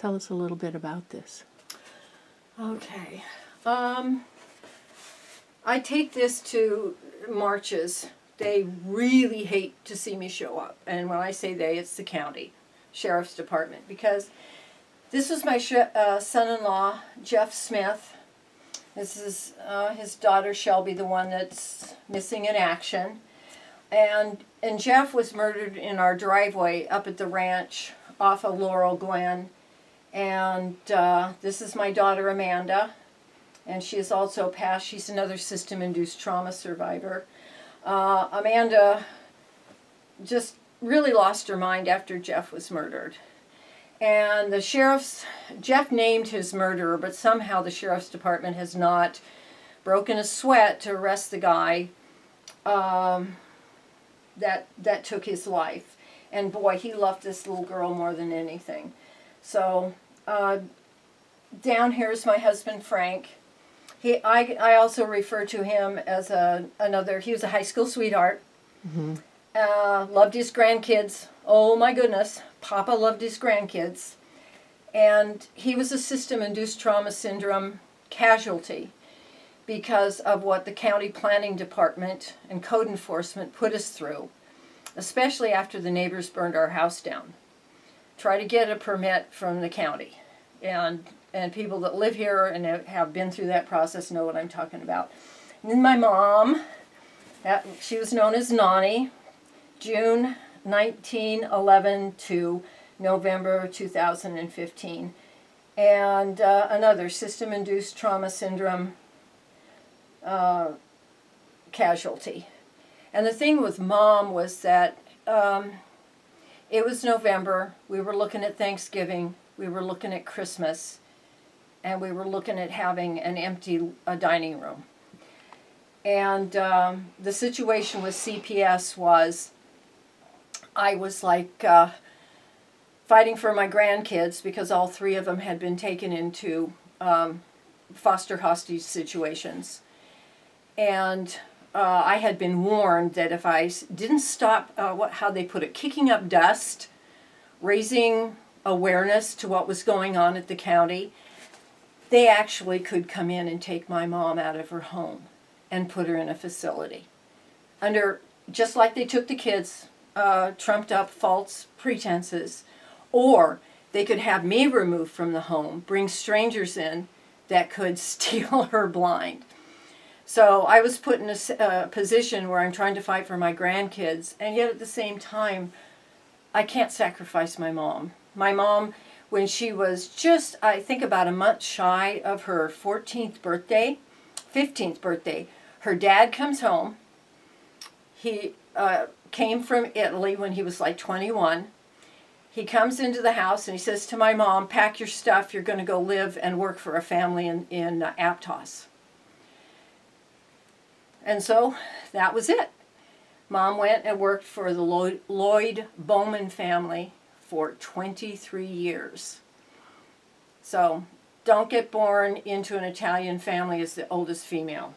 Tell us a little bit about this. Okay. I take this to marches. They really hate to see me show up. And when I say they, it's the county sheriff's department. Because this was my son-in-law, Jeff Smith. This is his daughter, Shelby, the one that's missing in action. And Jeff was murdered in our driveway up at the ranch off of Laurel Glen. And this is my daughter, Amanda. And she is also passed. She's another system-induced trauma survivor. Amanda just really lost her mind after Jeff was murdered. And Jeff named his murderer, but somehow the sheriff's department has not broken a sweat to arrest the guy that took his life. And boy, he loved this little girl more than anything. So down here is my husband, Frank. I also refer to him as he was a high school sweetheart. Mm-hmm. Loved his grandkids. Oh my goodness, Papa loved his grandkids. And he was a system-induced trauma syndrome casualty because of what the county planning department and code enforcement put us through, especially after the neighbors burned our house down. Try to get a permit from the county. And people that live here and have been through that process know what I'm talking about. And then my mom, she was known as Nani, June 1911 to November 2015. And another system-induced trauma syndrome casualty. And the thing with Mom was that it was November, we were looking at Thanksgiving, we were looking at Christmas, and we were looking at having an empty dining room. And the situation with CPS was, I was like fighting for my grandkids because all three of them had been taken into foster hostage situations. And I had been warned that if I didn't stop, how they put it, kicking up dust, raising awareness to what was going on at the county, they actually could come in and take my mom out of her home and put her in a facility. Just like they took the kids, trumped up false pretenses, or they could have me removed from the home, bring strangers in that could steal her blind. So I was put in a position where I'm trying to fight for my grandkids, and yet at the same time, I can't sacrifice my mom. My mom, when she was just, I think, about a month shy of her 15th birthday, her dad comes home. He came from Italy when he was like 21. He comes into the house and he says to my mom, "Pack your stuff, you're going to go live and work for a family in Aptos." And so that was it. Mom went and worked for the Lloyd Bowman family for 23 years. So don't get born into an Italian family as the oldest female.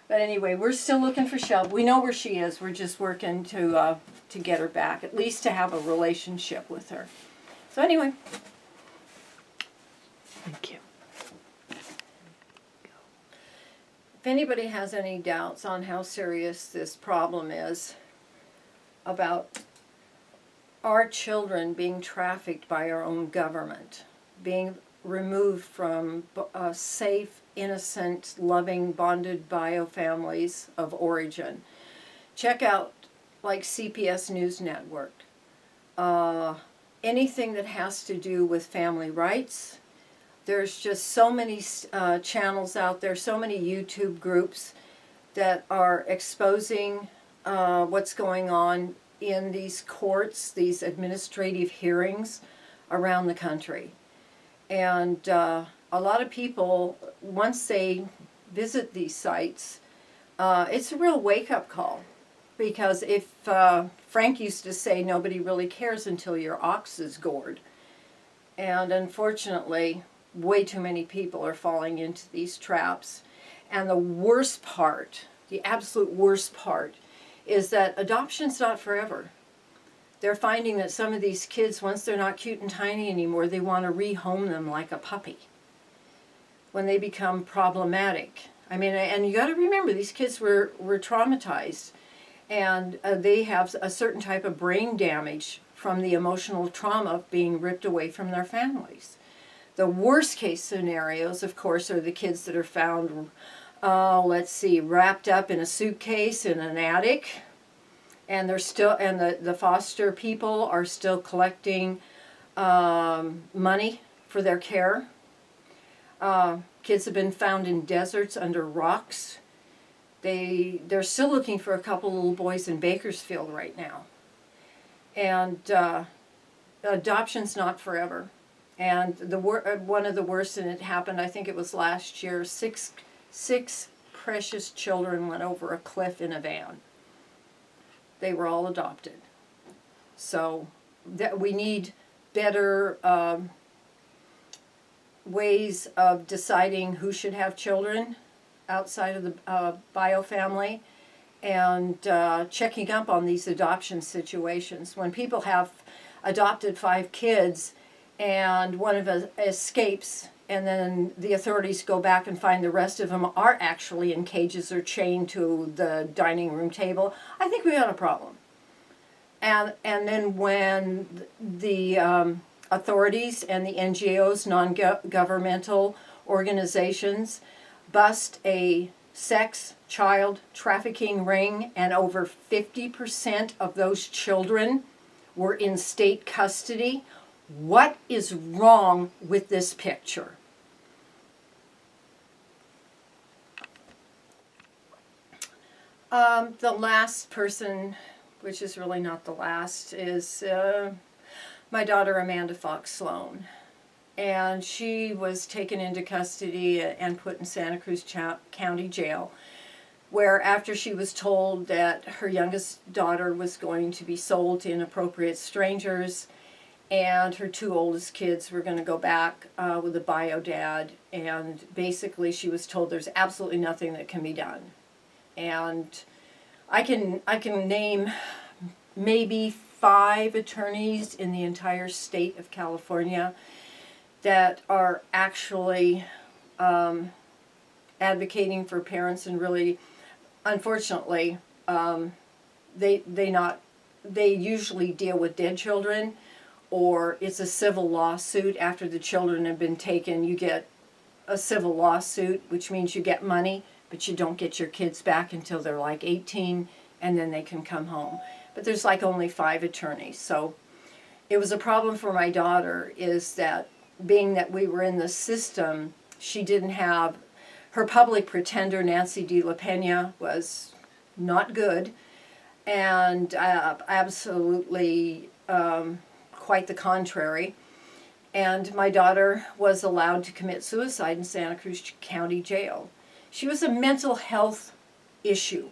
But anyway, we're still looking for Shelby. We know where she is. We're just working to get her back, at least to have a relationship with her. So anyway. Thank you. If anybody has any doubts on how serious this problem is about our children being trafficked by our own government, being removed from safe, innocent, loving, bonded bio families of origin, check out like CPS News Network. Anything that has to do with family rights. There's just so many channels out there, so many YouTube groups that are exposing what's going on in these courts, these administrative hearings around the country. And a lot of people, once they visit these sites, it's a real wake-up call. Because if Frank used to say, nobody really cares until your ox is gored. And unfortunately, way too many people are falling into these traps. And the worst part, the absolute worst part, is that adoption's not forever. they're finding that some of these kids, once they're not cute and tiny anymore, they want to rehome them like a puppy when they become problematic. I mean, and you got to remember, these kids were traumatized, and they have a certain type of brain damage from the emotional trauma of being ripped away from their families. The worst case scenarios, of course, are the kids that are found, wrapped up in a suitcase in an attic, and they're still, and the foster people are still collecting money for their care. Kids have been found in deserts under rocks. They're still looking for a couple little boys in Bakersfield right now. And adoption's not forever. And one of the worst, and it happened, I think it was last year, six precious children went over a cliff in a van. They were all adopted. So that we need better ways of deciding who should have children outside of the bio family, and checking up on these adoption situations. When people have adopted 5 kids and one of them escapes, and then the authorities go back and find the rest of them are actually in cages or chained to the dining room table, I think we got a problem. And then when the authorities and the NGOs, non-governmental organizations, bust a sex child trafficking ring, and over 50% of those children were in state custody, what is wrong with this picture? The last person, which is really not the last, is my daughter Amanda Fox Sloan. And she was taken into custody and put in Santa Cruz County Jail, where after she was told that her youngest daughter was going to be sold to inappropriate strangers, and her 2 oldest kids were going to go back with a bio dad, and basically she was told there's absolutely nothing that can be done. And I can name maybe 5 attorneys in the entire state of California that are actually advocating for parents, and really, unfortunately, they usually deal with dead children, or it's a civil lawsuit after the children have been taken. You get a civil lawsuit, which means you get money, but you don't get your kids back until they're like 18, and then they can come home. But there's like only 5 attorneys. So it was a problem for my daughter, is that being that we were in the system, she didn't have, her public pretender, Nancy De La Pena, was not good, and absolutely quite the contrary. And my daughter was allowed to commit suicide in Santa Cruz County Jail. She was a mental health issue.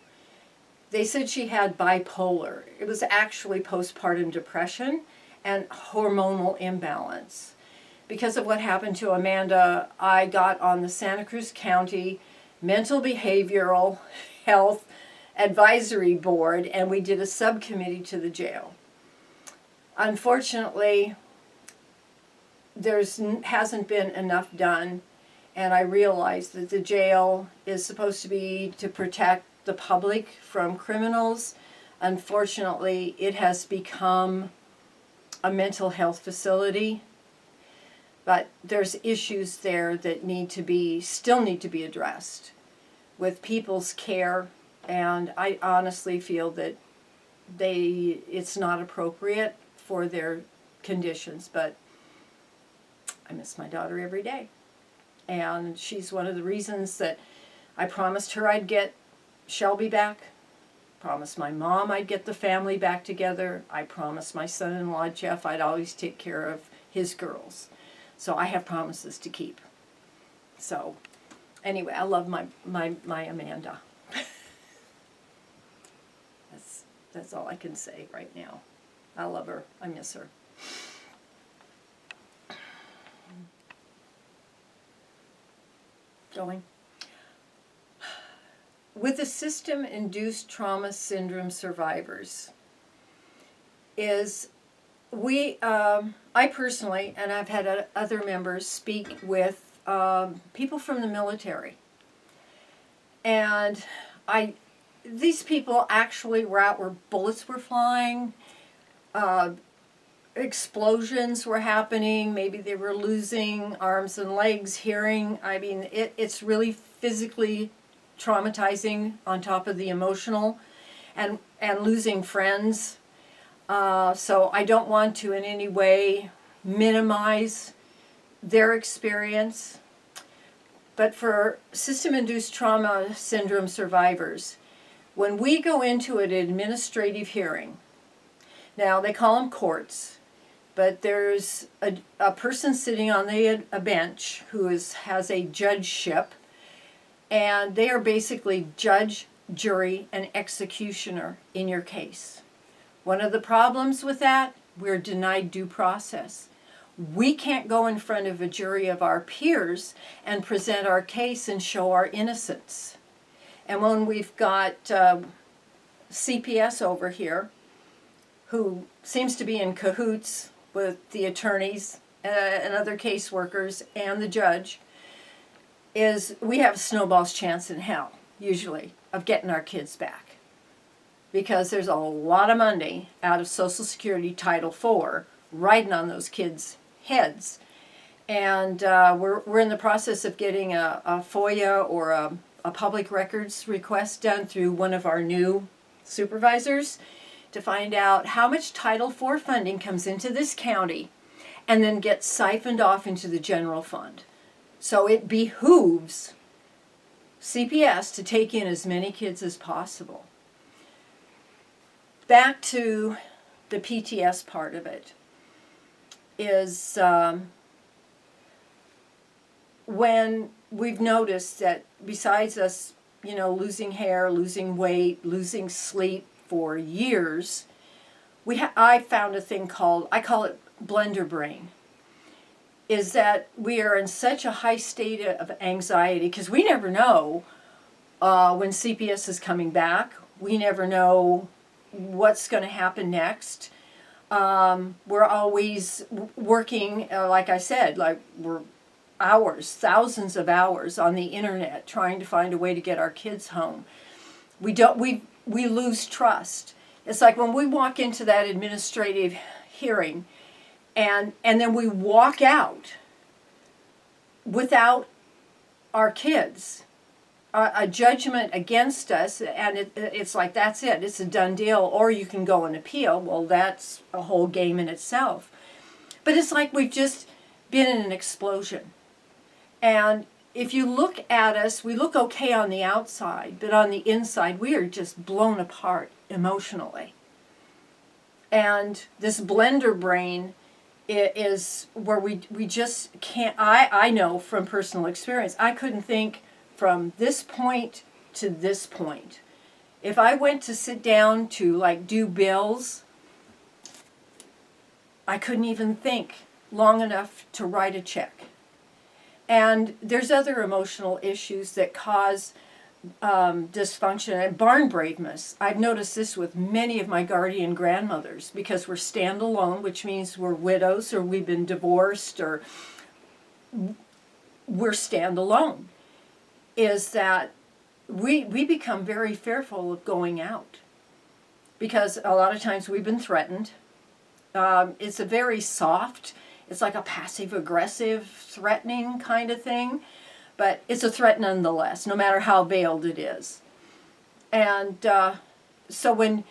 They said she had bipolar. It was actually postpartum depression and hormonal imbalance. Because of what happened to Amanda, I got on the Santa Cruz County Mental Behavioral Health Advisory Board, and we did a subcommittee to the jail. Unfortunately, hasn't been enough done, and I realized that the jail is supposed to be to protect the public from criminals. Unfortunately, it has become a mental health facility. But there's issues there that still need to be addressed with people's care, and I honestly feel that it's not appropriate for their conditions. But I miss my daughter every day, and she's one of the reasons that I promised her I'd get Shelby back, promised my mom I'd get the family back together, I promised my son-in-law Jeff I'd always take care of his girls. So I have promises to keep. So anyway, I love my Amanda. That's all I can say right now. I love her. I miss her. Going. With the System-Induced Trauma Syndrome survivors is I personally, and I've had other members speak with people from the military, and these people actually were out where bullets were flying, explosions were happening, maybe they were losing arms and legs, hearing. I mean, it's really physically traumatizing on top of the emotional, and losing friends. So I don't want to in any way minimize their experience. But for system-induced trauma syndrome survivors, when we go into an administrative hearing, now they call them courts, but there's a person sitting on a bench who has a judgeship, and they are basically judge, jury, and executioner in your case. One of the problems with that, we're denied due process. We can't go in front of a jury of our peers and present our case and show our innocence. And when we've got CPS over here, who seems to be in cahoots with the attorneys and other caseworkers and the judge, is we have a snowball's chance in hell, usually, of getting our kids back. Because there's a lot of money out of Social Security Title IV riding on those kids' heads. And we're in the process of getting a FOIA or a public records request done through one of our new supervisors to find out how much Title IV funding comes into this county and then gets siphoned off into the general fund. So it behooves CPS to take in as many kids as possible. Back to the PTS part of it is when we've noticed that besides us, losing hair, losing weight, losing sleep for years, I found a thing I call it blender brain, is that we are in such a high state of anxiety because we never know when CPS is coming back. We never know what's going to happen next. We're always working, like I said, like we're thousands of hours on the internet trying to find a way to get our kids home. We lose trust. It's like when we walk into that administrative hearing and then we walk out without our kids, a judgment against us, and it's like that's it, it's a done deal, or you can go and appeal. Well, that's a whole game in itself. But it's like we've just been in an explosion. And if you look at us, we look okay on the outside, but on the inside, we are just blown apart emotionally. And this blender brain is where we just can't, I know from personal experience, I couldn't think from this point to this point. If I went to sit down to do bills, I couldn't even think long enough to write a check. And there's other emotional issues that cause dysfunction and barn braveness. I've noticed this with many of my guardian grandmothers because we're standalone, which means we're widows or we've been divorced or we're standalone, is that we become very fearful of going out because a lot of times we've been threatened. It's a very soft, it's like a passive-aggressive threatening kind of thing, but it's a threat nonetheless, no matter how veiled it is. And so when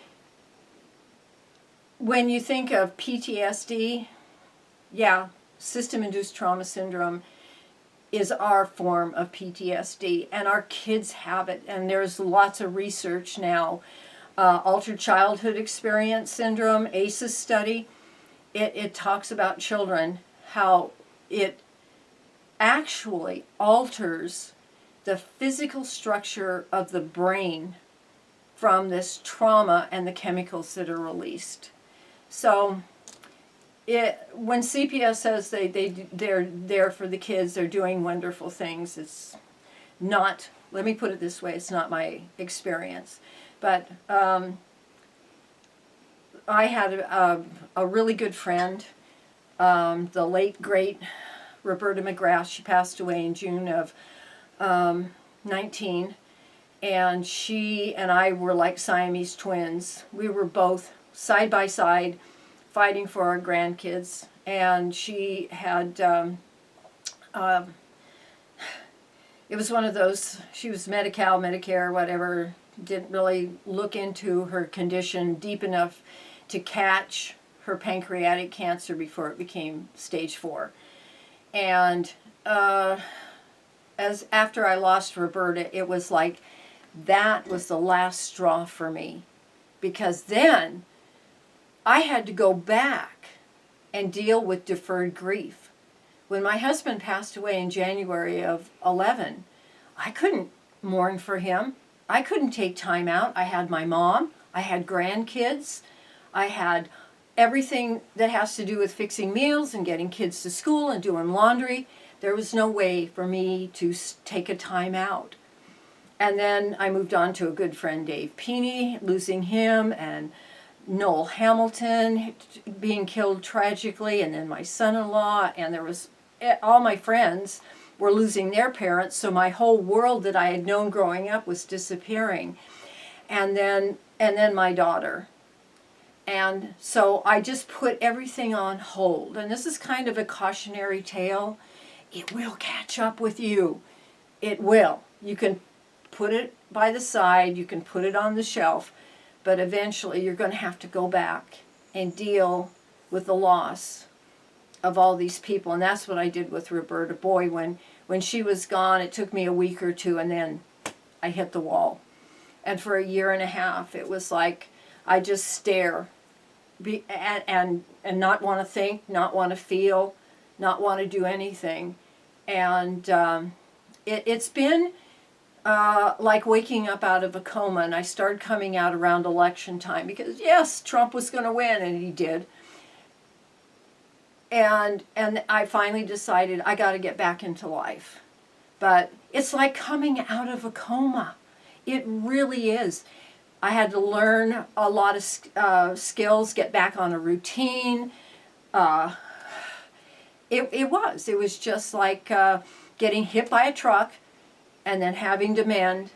you think of PTSD, yeah, System-Induced Trauma Syndrome is our form of PTSD, and our kids have it, and there's lots of research now. Altered Childhood Experience Syndrome, ACEs study, it talks about children, how it actually alters the physical structure of the brain from this trauma and the chemicals that are released. So when CPS says they're there for the kids, they're doing wonderful things, it's not, let me put it this way, it's not my experience. But I had a really good friend, the late great Roberta McGrath. She passed away in June of 19, and she and I were like Siamese twins. We were both side by side fighting for our grandkids, and she had it was one of those, she was Medi-Cal, Medicare, whatever, didn't really look into her condition deep enough to catch her pancreatic cancer before it became stage 4. And as after I lost Roberta, it was like that was the last straw for me, because then I had to go back and deal with deferred grief. When my husband passed away in January of 11, I couldn't mourn for him. I couldn't take time out. I had my mom, I had grandkids, I had everything that has to do with fixing meals and getting kids to school and doing laundry. There was no way for me to take a time out. And then I moved on to a good friend, Dave Peeney, losing him, and Noel Hamilton being killed tragically, and then my son-in-law, and there was all my friends were losing their parents, so my whole world that I had known growing up was disappearing. And then my daughter. And so I just put everything on hold. And this is kind of a cautionary tale. It will catch up with you. It will. You can put it by the side, you can put it on the shelf, but eventually you're going to have to go back and deal with the loss of all these people. And that's what I did with Roberta. Boy, when she was gone, it took me a week or two, and then I hit the wall. And for a year and a half, it was like I just stare and not want to think, not want to feel, not want to do anything. And it's been like waking up out of a coma, and I started coming out around election time because, yes, Trump was going to win, and he did. And I finally decided I got to get back into life. But it's like coming out of a coma. It really is. I had to learn a lot of skills, get back on a routine. It was just like getting hit by a truck and then having to mend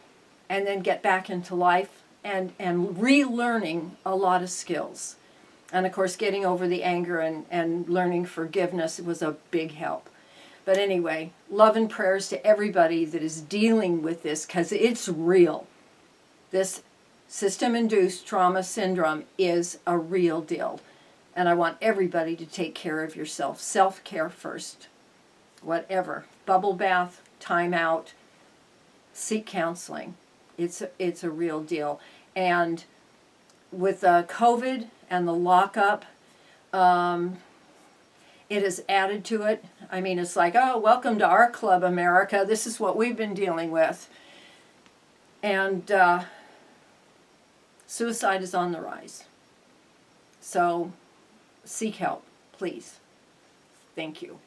and then get back into life and relearning a lot of skills. And of course, getting over the anger and learning forgiveness was a big help. But anyway, love and prayers to everybody that is dealing with this, because it's real. This System-Induced Trauma Syndrome is a real deal. And I want everybody to take care of yourself. Self-care first. Whatever. Bubble bath, time out, seek counseling. It's a real deal. And with COVID and the lockup, it has added to it. I mean, it's like, oh, welcome to our club, America. This is what we've been dealing with. And suicide is on the rise. So seek help, please. Thank you.